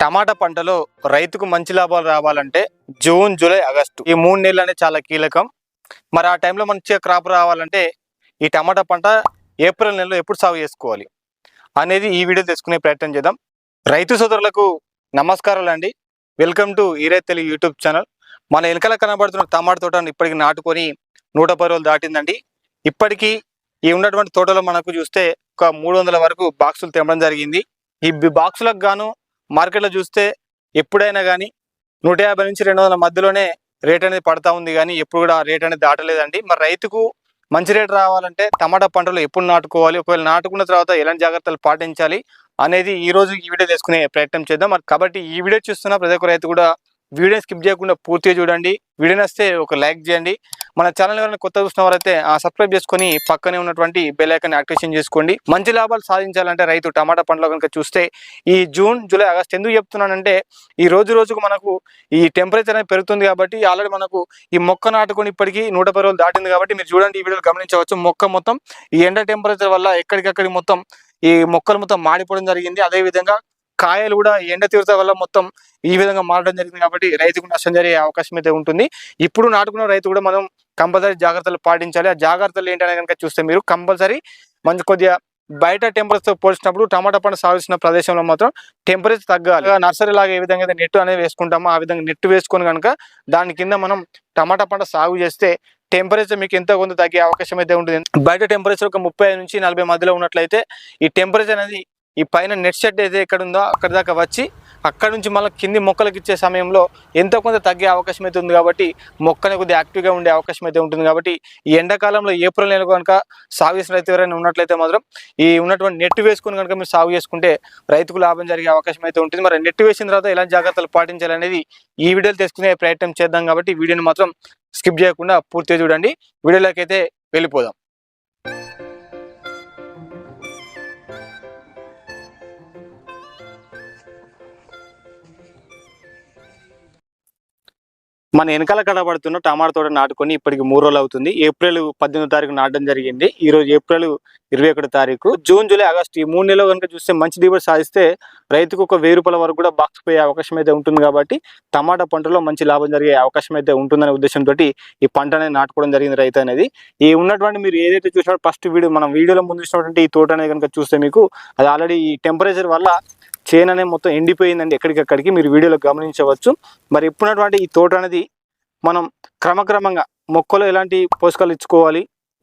టమాటా పంటలో రైతుకు మంచి లాభాలు రావాలంటే జూన్, జూలై, ఆగస్టు ఈ 3 నెలలు అనేది చాలా కీలకం. మరి ఆ టైంలో మంచిగా క్రాప్ రావాలంటే ఈ టమాటా పంట ఏప్రిల్ నెలలో ఎప్పుడు సాగు చేసుకోవాలి అనేది ఈ వీడియో తెలుసుకునే ప్రయత్నం చేద్దాం. రైతు సోదరులకు నమస్కారాలు అండి. వెల్కమ్ టు ఈ రైతు తెలుగు యూట్యూబ్ ఛానల్. మన వెనకాల కనబడుతున్న టమాటా తోటను ఇప్పటికి నాటుకొని 110 రోజులు దాటిందండి. ఇప్పటికీ ఈ ఉన్నటువంటి తోటలో మనకు చూస్తే ఒక 300 వరకు బాక్సులు తెమ్మడం జరిగింది. ఈ బాక్సులకు గాను మార్కెట్లో చూస్తే ఎప్పుడైనా కానీ 150 నుంచి 200 మధ్యలోనే రేట్ అనేది పడతా ఉంది, కానీ ఎప్పుడు కూడా రేట్ అనేది దాటలేదండి. మరి రైతుకు మంచి రేట్ రావాలంటే టమాటా పంటలు ఎప్పుడు నాటుకోవాలి, ఒకవేళ నాటుకున్న తర్వాత ఎలాంటి జాగ్రత్తలు పాటించాలి అనేది ఈ రోజు ఈ వీడియో తీసుకునే ప్రయత్నం చేద్దాం. మరి కాబట్టి ఈ వీడియో చూస్తున్న ప్రతి ఒక్క రైతు కూడా వీడియో స్కిప్ చేయకుండా పూర్తిగా చూడండి. వీడియో నచ్చితే ఒక లైక్ చేయండి. మన ఛానల్ ఎవరైనా కొత్త చూసిన వారైతే సబ్స్క్రైబ్ చేసుకొని పక్కనే ఉన్నటువంటి బెల్ ఐకాన్ యాక్టివేషన్ చేసుకోండి. మంచి లాభాలు సాధించాలంటే రైతు టమాటా పంటలో కనుక చూస్తే ఈ జూన్, జూలై, ఆగస్ట్ ఎందుకు చెప్తున్నానంటే ఈ రోజుకు మనకు ఈ టెంపరేచర్ అనేది పెరుగుతుంది కాబట్టి ఆల్రెడీ మనకు ఈ మొక్క నాటుకొని ఇప్పటికీ 110 రోజులు దాటింది కాబట్టి మీరు చూడండి, ఈ వీడియోలో గమనించవచ్చు. మొక్క మొత్తం ఈ ఎండ టెంపరేచర్ వల్ల ఎక్కడికక్కడి మొత్తం ఈ మొక్కలు మొత్తం మాడిపోవడం జరిగింది. అదేవిధంగా కాయలు కూడా ఎండ తీవ్రత వల్ల మొత్తం ఈ విధంగా మారడం జరిగింది కాబట్టి రైతుకు నష్టం జరిగే అవకాశం అయితే ఉంటుంది. ఇప్పుడు నాటుకున్న రైతు కూడా మనం కంపల్సరీ జాగ్రత్తలు పాటించాలి. ఆ జాగ్రత్తలు ఏంటనే కనుక చూస్తే మీరు కంపల్సరీ మంచి కొద్దిగా బయట టెంపరేచర్ పోల్చినప్పుడు టమాటా పంట సాగుతున్న ప్రదేశంలో మాత్రం టెంపరేచర్ తగ్గాలి. నర్సరీ లాగా ఏ విధంగా నెట్ అనేది వేసుకుంటామో ఆ విధంగా నెట్ వేసుకొని కనుక దాని కింద మనం టమాటా పంట సాగు చేస్తే టెంపరేచర్ మీకు ఎంతో కొంత తగ్గే అవకాశం అయితే ఉంటుంది. బయట టెంపరేచర్ ఒక 35 నుంచి 40 మధ్యలో ఉన్నట్లయితే ఈ టెంపరేచర్ అనేది ఈ పైన నెట్ షెడ్ అయితే ఎక్కడ ఉందో అక్కడ దాకా వచ్చి అక్కడ నుంచి మళ్ళీ కింది మొక్కలకు ఇచ్చే సమయంలో ఎంతో కొంత తగ్గే అవకాశం అయితే ఉంది. కాబట్టి మొక్కని కొద్దిగా యాక్టివ్గా ఉండే అవకాశం అయితే ఉంటుంది. కాబట్టి ఈ ఎండాకాలంలో ఏప్రిల్ నెల కనుక సాగు చేసిన రైతు ఎవరైనా ఉన్నట్లయితే మాత్రం ఈ ఉన్నటువంటి నెట్ వేసుకుని కనుక మీరు సాగు చేసుకుంటే రైతుకు లాభం జరిగే అవకాశం అయితే ఉంటుంది. మరి నెట్ వేసిన తర్వాత ఎలాంటి జాగ్రత్తలు పాటించాలనేది ఈ వీడియోలో తెలుసుకునే ప్రయత్నం చేద్దాం. కాబట్టి వీడియోని మాత్రం స్కిప్ చేయకుండా పూర్తిగా చూడండి. వీడియోలోకి అయితే వెళ్ళిపోదాం. మన వెనకాల కనబడుతున్న టమాటా తోట నాటుకొని ఇప్పటికి 3 రోజులు అవుతుంది. ఏప్రిల్ 18వ తారీఖు నాటడం జరిగింది. ఈ రోజు ఏప్రిల్ 21వ తారీఖు. జూన్, జూలై, ఆగస్టు ఈ 3 నెలలు కనుక చూస్తే మంచి దిగుబడి సాధిస్తే రైతుకు ఒక 1000 రూపాయల వరకు కూడా బాక్స్ పోయే అవకాశం అయితే ఉంటుంది. కాబట్టి టమాటా పంటలో మంచి లాభం జరిగే అవకాశం అయితే ఉంటుందనే ఉద్దేశంతో ఈ పంట అనేది నాటుకోవడం జరిగింది రైతు అనేది. ఈ ఉన్నటువంటి మీరు ఏదైతే చూసినా ఫస్ట్ మనం వీడియోలో ముందు చూసినటువంటి ఈ తోట అనేది కనుక చూస్తే మీకు అది ఆల్రెడీ ఈ టెంపరేచర్ వల్ల చేను అనేది మొత్తం ఎండిపోయిందండి. ఎక్కడికక్కడికి మీరు వీడియోలో గమనించవచ్చు. మరి ఇప్పుడున్నటువంటి ఈ తోట అనేది మనం క్రమక్రమంగా మొక్కలు ఎలాంటి పోషకాలు ఇచ్చుకోవాలి,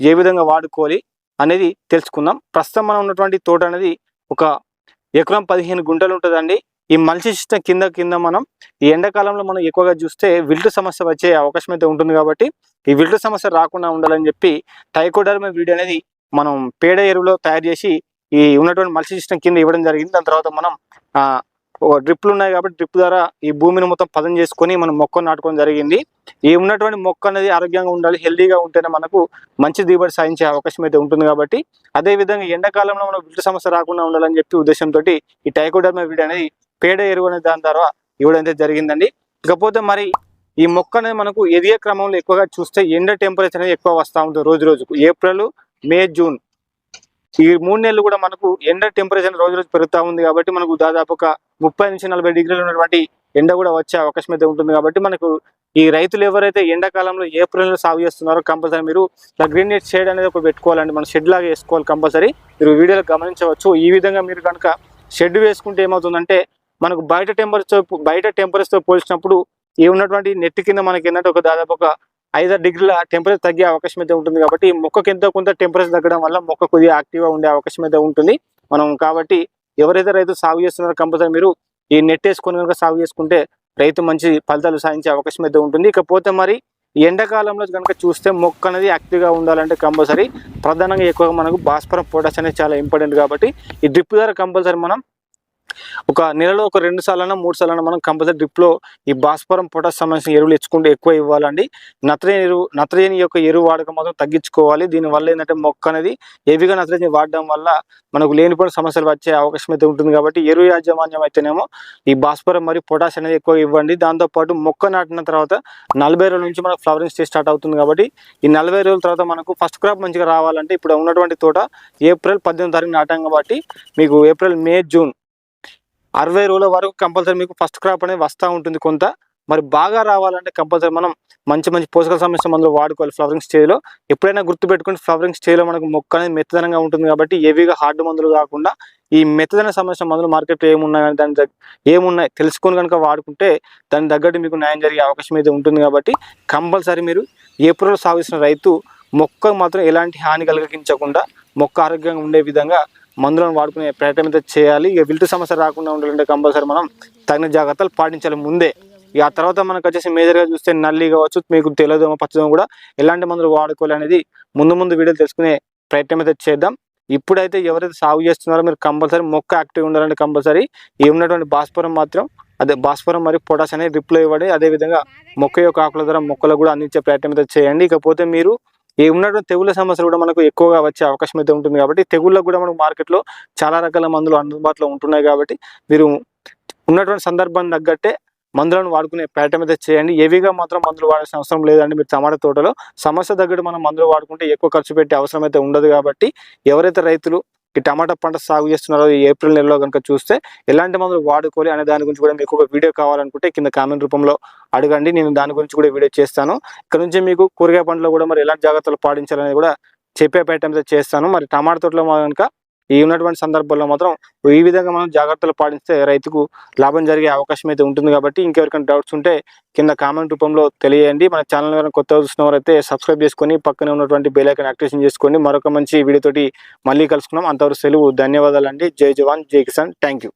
ఏ విధంగా వాడుకోవాలి అనేది తెలుసుకుందాం. ప్రస్తుతం మనం ఉన్నటువంటి తోట అనేది ఒక ఎకరం 15 గుంటలు ఉంటుందండి. ఈ మల్చి సిస్టమ్ కింద మనం ఈ ఎండాకాలంలో మనం ఎక్కువగా చూస్తే విల్టు సమస్య వచ్చే అవకాశం అయితే ఉంటుంది. కాబట్టి ఈ విల్టు సమస్య రాకుండా ఉండాలని చెప్పి ట్రైకోడర్మా వీడ్ అనేది మనం పేడ ఎరువులో తయారు చేసి ఈ ఉన్నటువంటి మల్చి సిస్టమ్ కింద ఇవ్వడం జరిగింది. దాని తర్వాత మనం డ్రిప్లు ఉన్నాయి కాబట్టి డ్రిప్ ద్వారా ఈ భూమిని మొత్తం పదం చేసుకొని మనం మొక్కను నాటుకోవడం జరిగింది. ఈ ఉన్నటువంటి మొక్క అనేది ఆరోగ్యంగా ఉండాలి, హెల్దీగా ఉంటేనే మనకు మంచి దిగుబడి సాధించే అవకాశం అయితే ఉంటుంది. కాబట్టి అదేవిధంగా ఎండాకాలంలో మనం విల్టు సమస్య రాకుండా ఉండాలని చెప్పి ఉద్దేశంతో ఈ ట్రైకోడర్మా వీడ్ అనేది పేడ ఎరువు అనే దాని ద్వారా ఇవ్వడం అయితే జరిగిందండి. ఇకపోతే మరి ఈ మొక్క అనేది మనకు ఎదిగే క్రమంలో ఎక్కువగా చూస్తే ఎండ టెంపరేచర్ అనేది ఎక్కువ వస్తూ ఉంటుంది రోజుకు. ఏప్రిల్, మే, జూన్ ఈ 3 నెలలు కూడా మనకు ఎండ టెంపరేచర్ రోజు పెరుగుతూ ఉంది. కాబట్టి మనకు దాదాపు ఒక 30 నుంచి 40 డిగ్రీలు ఉన్నటువంటి ఎండ కూడా వచ్చే అవకాశం అయితే ఉంటుంది. కాబట్టి మనకు ఈ రైతులు ఎవరైతే ఎండాకాలంలో ఏప్రిల్ సాగు చేస్తున్నారో కంపల్సరీ మీరు గ్రీన్ నెట్ షేడ్ అనేది ఒక పెట్టుకోవాలండి. మనం షెడ్ లాగా వేసుకోవాలి కంపల్సరీ. మీరు వీడియోలో గమనించవచ్చు. ఈ విధంగా మీరు కనుక షెడ్ వేసుకుంటే ఏమవుతుందంటే మనకు బయట టెంపరేచర్తో పోల్చినప్పుడు ఈ ఉన్నటువంటి నెట్ కింద మనకి ఏంటంటే ఒక దాదాపు ఒక 5 డిగ్రీల టెంపరేచర్ తగ్గే అవకాశం అయితే ఉంటుంది. కాబట్టి మొక్కకి ఎంతో కొంత టెంపరేచర్ తగ్గడం వల్ల మొక్క కొద్దిగా యాక్టివ్గా ఉండే అవకాశం అయితే ఉంటుంది. కాబట్టి ఎవరైతే రైతు సాగు చేస్తున్నారో కంపల్సరీ మీరు ఈ నెట్ వేసుకొని కనుక సాగు చేసుకుంటే రైతు మంచి ఫలితాలు సాధించే అవకాశం అయితే ఉంటుంది. ఇకపోతే మరి ఎండాకాలంలో కనుక చూస్తే మొక్క అనేది యాక్టివ్గా ఉండాలంటే కంపల్సరీ ప్రధానంగా ఎక్కువగా మనకు భాస్వరం, పొటాష్ అనేది చాలా ఇంపార్టెంట్. కాబట్టి ఈ డ్రిప్ ద్వారా కంపల్సరీ మనం ఒక నెలలో ఒక 2 సార్లైనా 3 సార్లైనా మనం కంపల్సరీ డ్రిప్లో ఈ భాస్వరం, పొటాష్ సంబంధించిన ఎరువులు ఇచ్చుకుంటే ఎక్కువ ఇవ్వాలండి. నత్రజని యొక్క ఎరువు వాడకం మాత్రం తగ్గించుకోవాలి. దీనివల్ల ఏంటంటే మొక్క అనేది హెవీగా నత్రజని వాడడం వల్ల మనకు లేనిపోయిన సమస్యలు వచ్చే అవకాశం అయితే ఉంటుంది. కాబట్టి ఎరువు యాజమాన్యం అయితేనేమో ఈ భాస్వరం మరియు పొటాష్ అనేది ఎక్కువ ఇవ్వండి. దాంతోపాటు మొక్క నాటిన తర్వాత 40 రోజుల నుంచి మనకు ఫ్లవరింగ్ స్టేజ్ స్టార్ట్ అవుతుంది. కాబట్టి ఈ 40 రోజుల తర్వాత మనకు ఫస్ట్ క్రాప్ మంచిగా రావాలంటే ఇప్పుడు ఉన్నటువంటి తోట ఏప్రిల్ 18వ తారీఖు నాటాం. కాబట్టి మీకు ఏప్రిల్, మే, జూన్ 60 రోజుల వరకు కంపల్సరీ మీకు ఫస్ట్ క్రాప్ అనేది వస్తూ ఉంటుంది కొంత. మరి బాగా రావాలంటే కంపల్సరీ మనం మంచి మంచి పోషక సంరక్షణ మందులు వాడుకోవాలి ఫ్లవరింగ్ స్టేజ్లో. ఎప్పుడైనా గుర్తుపెట్టుకుని ఫ్లవరింగ్ స్టేజ్లో మనకు మొక్క అనేది మెత్తదనంగా ఉంటుంది కాబట్టి హెవీగా హార్డ్ మందులు కాకుండా ఈ మెత్తదన సంబంధించిన మందులు మార్కెట్లో ఏమున్నాయి దాని ఏమున్నాయి తెలుసుకొని కనుక వాడుకుంటే దాని తగ్గట్టు మీకు న్యాయం జరిగే అవకాశం అయితే ఉంటుంది. కాబట్టి కంపల్సరీ మీరు ఏప్రిల్లో సాగు చేసిన రైతు మొక్క మాత్రం ఎలాంటి హాని కలిగించకుండా మొక్క ఆరోగ్యంగా ఉండే విధంగా మందులను వాడుకునే ప్రయత్నం అయితే చేయాలి. ఇక విల్టు సమస్య రాకుండా ఉండాలంటే కంపల్సరీ మనం తగిన జాగ్రత్తలు పాటించాలి ముందే. ఇక ఆ తర్వాత మనకు వచ్చేసి మేజర్గా చూస్తే నల్లి కావచ్చు, మీకు తెల్లదోమ పచ్చదోమ కూడా ఎలాంటి మందులు వాడుకోవాలి అనేది ముందు వీడియోలు తెలుసుకునే ప్రయత్నం అయితే చేద్దాం. ఇప్పుడైతే ఎవరైతే సాగు చేస్తున్నారో మీరు కంపల్సరీ మొక్క యాక్టివ్ ఉండాలంటే కంపల్సరీ ఈ ఉన్నటువంటి భాస్వరం మాత్రం అదే భాస్వరం మరియు పొటాష్ అనేది రిప్లై ఇవ్వండి. అదేవిధంగా మొక్క యొక్క ఆకుల ద్వారా మొక్కలకు కూడా అందించే ప్రయత్నం అయితే చేయండి. ఇకపోతే మీరు ఈ ఉన్నటువంటి తెగుళ్ళ సమస్యలు కూడా మనకు ఎక్కువగా వచ్చే అవకాశం అయితే ఉంటుంది. కాబట్టి తెగుళ్ళకు కూడా మనకు మార్కెట్లో చాలా రకాల మందులు అందుబాటులో ఉంటున్నాయి. కాబట్టి మీరు ఉన్నటువంటి సందర్భాన్ని తగ్గట్టే మందులను వాడుకునే ప్రయత్నం అయితే చేయండి. హెవీగా మాత్రం మందులు వాడాల్సిన అవసరం లేదండి. మీరు టమాటా తోటలో సమస్య తగ్గట్టు మనం మందులు వాడుకుంటే ఎక్కువ ఖర్చు పెట్టే అవసరం అయితే ఉండదు. కాబట్టి ఎవరైతే రైతులు ఈ టమాటా పంట సాగు చేస్తున్నారో ఈ ఏప్రిల్ నెలలో కనుక చూస్తే ఎలాంటి మందులు వాడుకోవాలి అనే దాని గురించి కూడా మీకు ఒక వీడియో కావాలనుకుంటే కింద కామెంట్ రూపంలో అడగండి, నేను దాని గురించి కూడా వీడియో చేస్తాను. ఇక్కడ నుంచి మీకు కూరగాయ పంటలో కూడా మరి ఎలాంటి జాగ్రత్తలు పాటించాలనేది కూడా చెప్పే ప్రయత్నం అయితే చేస్తాను. మరి టమాటా తోటలో కనుక ఈ ఉన్నటువంటి సందర్భంలో మాత్రం ఈ విధంగా మనం జాగ్రత్తలు పాటిస్తే రైతుకు లాభం జరిగే అవకాశం అయితే ఉంటుంది. కాబట్టి ఇంకెవరికైనా డౌట్స్ ఉంటే కింద కామెంట్ రూపంలో తెలియండి. మన ఛానల్ కనుక కొత్తగా చూసినవారైతే సబ్స్క్రైబ్ చేసుకొని పక్కనే ఉన్నటువంటి బెల్ ఐకాన్ యాక్టివేషన్ చేసుకోండి. మరొక మంచి వీడియోతోటి మళ్ళీ కలుసుకున్నాం. అంతవరకు సెలవు. ధన్యవాదాలండి. జై జవాన్ జై కిసాన్. Thank you.